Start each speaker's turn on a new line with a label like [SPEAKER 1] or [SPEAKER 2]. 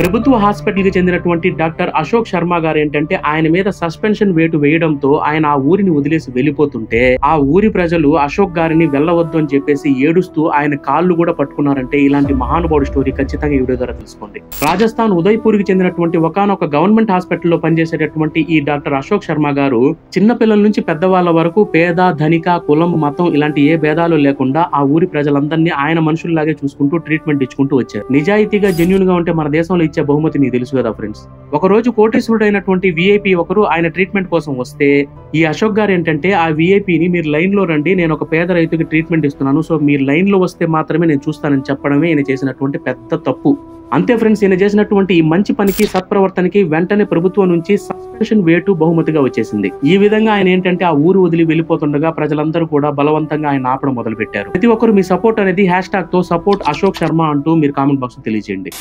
[SPEAKER 1] ప్రభుత్వ హాస్పిటల్ కి చెందినటువంటి డాక్టర్ అశోక్ శర్మ గారు ఏంటంటే ఆయన మీద సస్పెన్షన్ వేటు వేయడంతో ఆయన ఆ ఊరిని వదిలేసి వెళ్ళిపోతుంటే ఆ ఊరి ప్రజలు అశోక్ గారిని వెళ్ళవద్దు అని చెప్పేసి ఏడుస్తూ ఆయన కాళ్ళు కూడా పట్టుకున్నారంటే ఇలాంటి మహానుభావుడి స్టోరీ ఖచ్చితంగా ఈ వీడియో ద్వారా తెలుసుకోండి. రాజస్థాన్ ఉదయ్పూర్ కి చెందినటువంటి ఒకానొక గవర్నమెంట్ హాస్పిటల్లో పనిచేసేటటువంటి ఈ డాక్టర్ అశోక్ శర్మ గారు చిన్న పిల్లల నుంచి పెద్దవాళ్ళ వరకు పేద ధనిక కులం మతం ఇలాంటి ఏ భేదాలు లేకుండా ఆ ఊరి ప్రజలందరినీ ఆయన మనుషుల్లాగే చూసుకుంటూ ట్రీట్మెంట్ ఇచ్చుకుంటూ వచ్చారు. నిజాయితీగా జెన్యూన్ గా ఉంటే మన దేశంలో ఇచ్చే బహుమతి మీకు తెలుసు కదా ఫ్రెండ్స్. ఒక రోజు కోటీశ్వరుడైనటువంటి విఐపి ఒకరు ఆయన ట్రీట్మెంట్ కోసం వస్తే ఈ అశోక్ గారు ఏంటంటే ఆ విఐపిని మీరు లైన్ లో రండి, నేను ఒక పేద రైతుకి ట్రీట్మెంట్ ఇస్తున్నాను, సో మీరు లైన్ లో వస్తే మాత్రమే నేను చూస్తానని చెప్పడమే ఈయన చేసినటువంటి పెద్ద తప్పు. అంతే ఫ్రెండ్స్, ఈయన చేసినటువంటి ఈ మంచి పనికి సత్ప్రవర్తనకి వెంటనే ప్రభుత్వం నుంచి సస్పెన్షన్ వేటు బహుమతిగా వచ్చేసింది. ఈ విధంగా ఆయన ఏంటంటే ఆ ఊరు వదిలి వెళ్ళిపోతుండగా ప్రజలందరూ కూడా బలవంతంగా ఆయన ఆపడం మొదలు పెట్టారు. ప్రతి ఒక్కరు మీ సపోర్ట్ అనేది హ్యాష్ ట్యాగ్ తో సపోర్ట్ అశోక్ శర్మ అంటూ మీరు కామెంట్ బాక్స్ తెలియజేయండి.